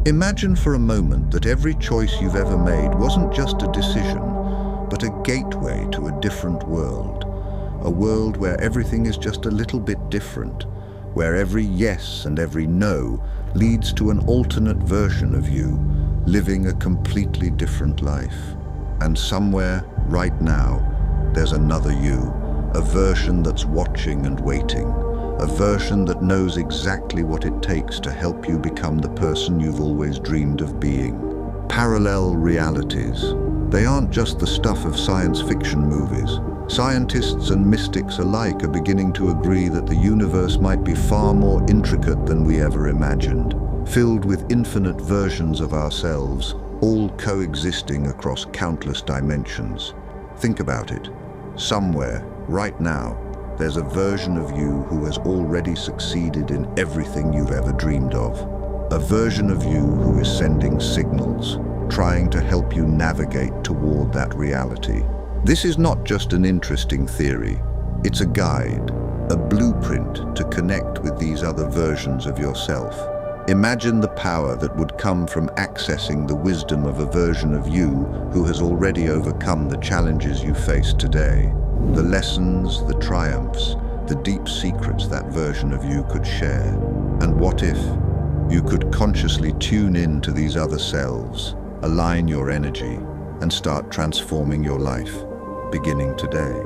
Imagine for a moment that every choice you've ever made wasn't just a decision, but a gateway to a different world. A world where everything is just a little bit different, where every yes and every no leads to an alternate version of you, living a completely different life. And somewhere, right now, there's another you, a version that's watching and waiting, a version that knows exactly what it takes to help you become the person you've always dreamed of being. Parallel realities. They aren't just the stuff of science fiction movies. Scientists and mystics alike are beginning to agree that the universe might be far more intricate than we ever imagined, filled with infinite versions of ourselves, all coexisting across countless dimensions. Think about it. Somewhere, right now, there's a version of you who has already succeeded in everything you've ever dreamed of. A version of you who is sending signals, trying to help you navigate toward that reality. This is not just an interesting theory. It's a guide, a blueprint to connect with these other versions of yourself. Imagine the power that would come from accessing the wisdom of a version of you who has already overcome the challenges you face today. The lessons, the triumphs, the deep secrets that version of you could share. And what if you could consciously tune in to these other selves, align your energy, and start transforming your life, beginning today?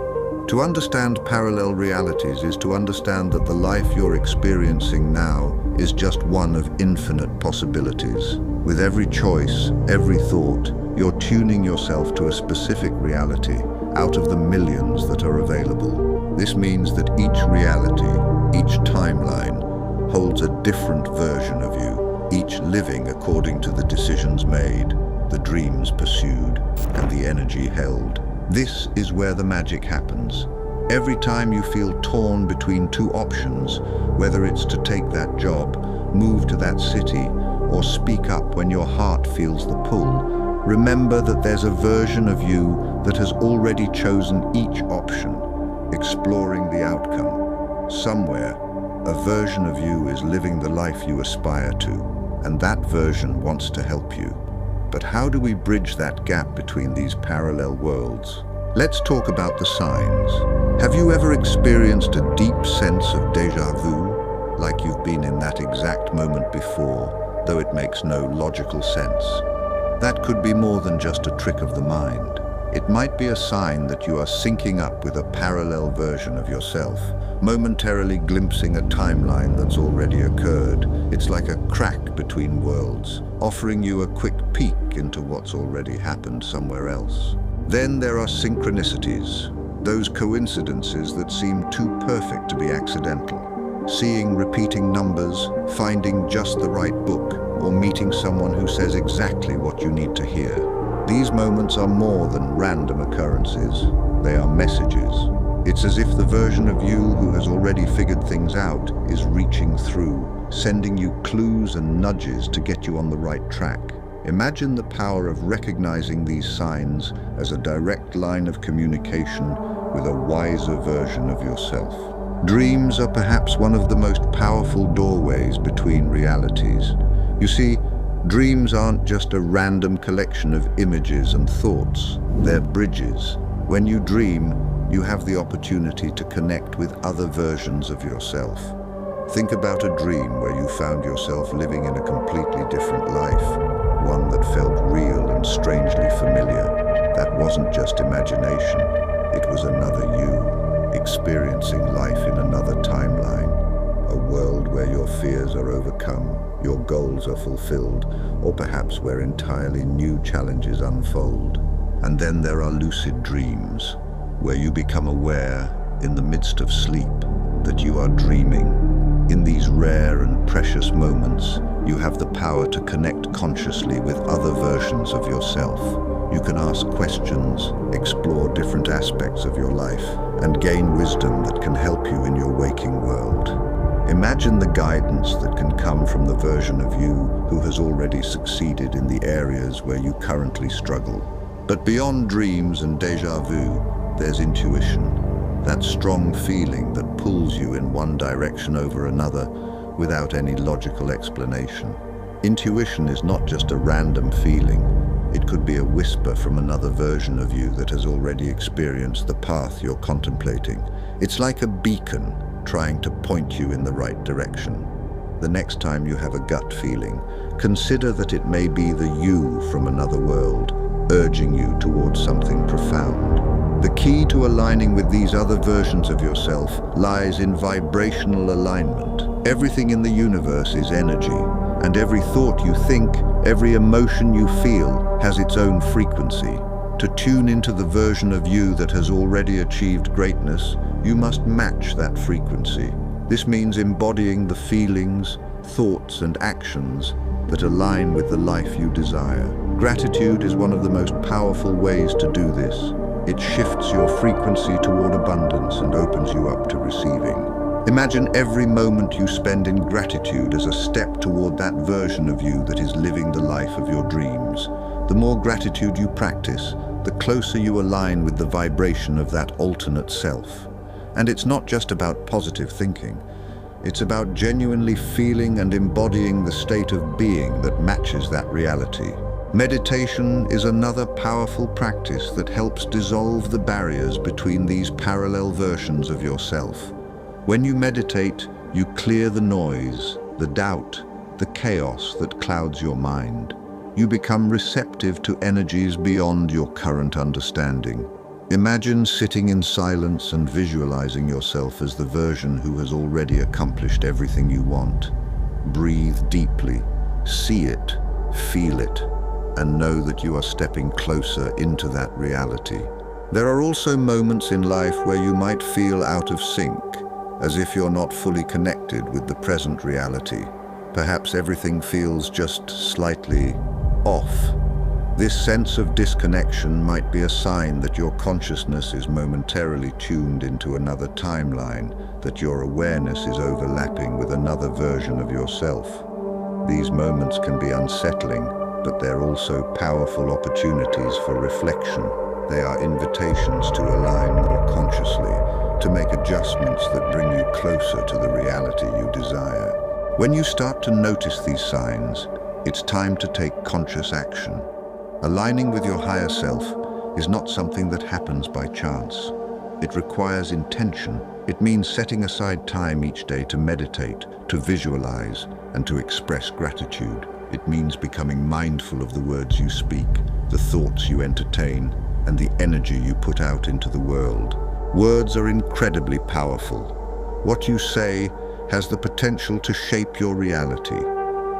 To understand parallel realities is to understand that the life you're experiencing now is just one of infinite possibilities. With every choice, every thought, you're tuning yourself to a specific reality out of the millions that are available. This means that each reality, each timeline, holds a different version of you, each living according to the decisions made, the dreams pursued, and the energy held. This is where the magic happens. Every time you feel torn between two options, whether it's to take that job, move to that city, or speak up when your heart feels the pull, remember that there's a version of you that has already chosen each option, exploring the outcome. Somewhere, a version of you is living the life you aspire to, and that version wants to help you. But how do we bridge that gap between these parallel worlds? Let's talk about the signs. Have you ever experienced a deep sense of déjà vu, like you've been in that exact moment before, though it makes no logical sense? That could be more than just a trick of the mind. It might be a sign that you are syncing up with a parallel version of yourself, momentarily glimpsing a timeline that's already occurred. It's like a crack between worlds, offering you a quick peek into what's already happened somewhere else. Then there are synchronicities, those coincidences that seem too perfect to be accidental. Seeing repeating numbers, finding just the right book, or meeting someone who says exactly what you need to hear. These moments are more than random occurrences. They are messages. It's as if the version of you who has already figured things out is reaching through, sending you clues and nudges to get you on the right track. Imagine the power of recognizing these signs as a direct line of communication with a wiser version of yourself. Dreams are perhaps one of the most powerful doorways between realities. You see, dreams aren't just a random collection of images and thoughts. They're bridges. When you dream, you have the opportunity to connect with other versions of yourself. Think about a dream where you found yourself living in a completely different life, one that felt real and strangely familiar. That wasn't just imagination. It was another you, experiencing life in another timeline, a world where your fears are overcome, your goals are fulfilled, or perhaps where entirely new challenges unfold. And then there are lucid dreams, where you become aware, in the midst of sleep, that you are dreaming. In these rare and precious moments, you have the power to connect consciously with other versions of yourself. You can ask questions, explore different aspects of your life, and gain wisdom that can help you in your waking world. Imagine the guidance that can come from the version of you who has already succeeded in the areas where you currently struggle. But beyond dreams and déjà vu, there's intuition, that strong feeling that pulls you in one direction over another without any logical explanation. Intuition is not just a random feeling. It could be a whisper from another version of you that has already experienced the path you're contemplating. It's like a beacon trying to point you in the right direction. The next time you have a gut feeling, consider that it may be the you from another world, urging you towards something profound. The key to aligning with these other versions of yourself lies in vibrational alignment. Everything in the universe is energy, and every thought you think, every emotion you feel, has its own frequency. To tune into the version of you that has already achieved greatness, you must match that frequency. This means embodying the feelings, thoughts, and actions that align with the life you desire. Gratitude is one of the most powerful ways to do this. It shifts your frequency toward abundance and opens you up to receiving. Imagine every moment you spend in gratitude as a step toward that version of you that is living the life of your dreams. The more gratitude you practice, the closer you align with the vibration of that alternate self. And it's not just about positive thinking. It's about genuinely feeling and embodying the state of being that matches that reality. Meditation is another powerful practice that helps dissolve the barriers between these parallel versions of yourself. When you meditate, you clear the noise, the doubt, the chaos that clouds your mind. You become receptive to energies beyond your current understanding. Imagine sitting in silence and visualizing yourself as the version who has already accomplished everything you want. Breathe deeply, see it, feel it, and know that you are stepping closer into that reality. There are also moments in life where you might feel out of sync, as if you're not fully connected with the present reality. Perhaps everything feels just slightly off. This sense of disconnection might be a sign that your consciousness is momentarily tuned into another timeline, that your awareness is overlapping with another version of yourself. These moments can be unsettling, but they're also powerful opportunities for reflection. They are invitations to align more consciously, to make adjustments that bring you closer to the reality you desire. When you start to notice these signs, it's time to take conscious action. Aligning with your higher self is not something that happens by chance. It requires intention. It means setting aside time each day to meditate, to visualize, and to express gratitude. It means becoming mindful of the words you speak, the thoughts you entertain, and the energy you put out into the world. Words are incredibly powerful. What you say has the potential to shape your reality.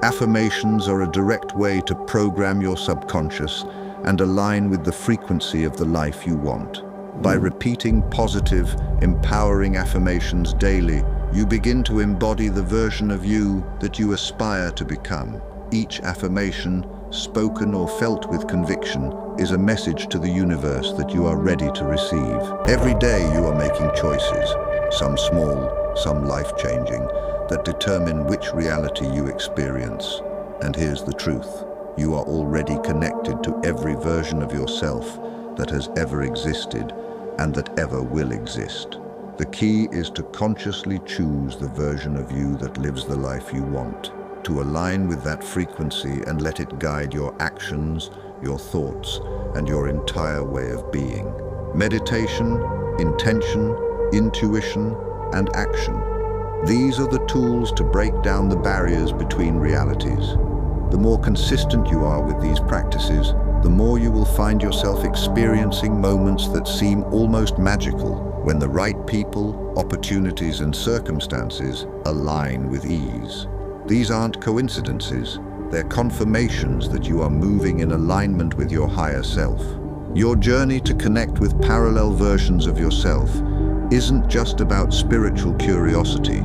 Affirmations are a direct way to program your subconscious and align with the frequency of the life you want. By repeating positive, empowering affirmations daily, you begin to embody the version of you that you aspire to become. Each affirmation, spoken or felt with conviction, is a message to the universe that you are ready to receive. Every day you are making choices, some small, some life-changing, that determine which reality you experience. And here's the truth. You are already connected to every version of yourself that has ever existed and that ever will exist. The key is to consciously choose the version of you that lives the life you want, to align with that frequency and let it guide your actions, your thoughts, and your entire way of being. Meditation, intention, intuition, and action. These are the tools to break down the barriers between realities. The more consistent you are with these practices, the more you will find yourself experiencing moments that seem almost magical, when the right people, opportunities, and circumstances align with ease. These aren't coincidences, they're confirmations that you are moving in alignment with your higher self. Your journey to connect with parallel versions of yourself isn't just about spiritual curiosity.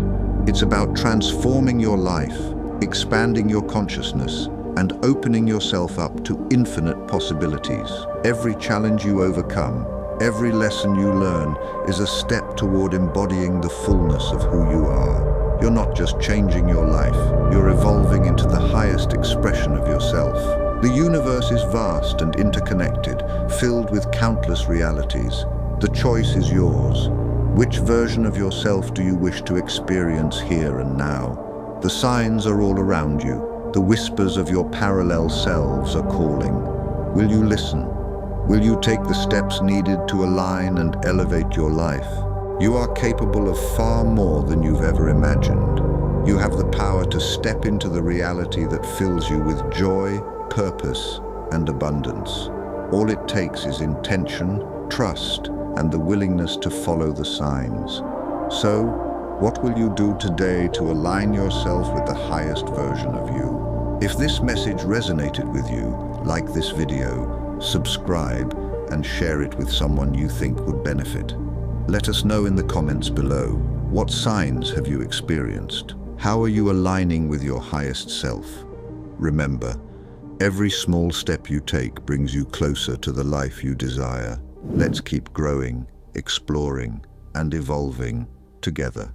It's about transforming your life, expanding your consciousness, and opening yourself up to infinite possibilities. Every challenge you overcome, every lesson you learn is a step toward embodying the fullness of who you are. You're not just changing your life, you're evolving into the highest expression of yourself. The universe is vast and interconnected, filled with countless realities. The choice is yours. Which version of yourself do you wish to experience here and now? The signs are all around you. The whispers of your parallel selves are calling. Will you listen? Will you take the steps needed to align and elevate your life? You are capable of far more than you've ever imagined. You have the power to step into the reality that fills you with joy, purpose, and abundance. All it takes is intention, trust, and the willingness to follow the signs. So, what will you do today to align yourself with the highest version of you? If this message resonated with you, like this video, subscribe, and share it with someone you think would benefit. Let us know in the comments below. What signs have you experienced? How are you aligning with your highest self? Remember, every small step you take brings you closer to the life you desire. Let's keep growing, exploring, and evolving together.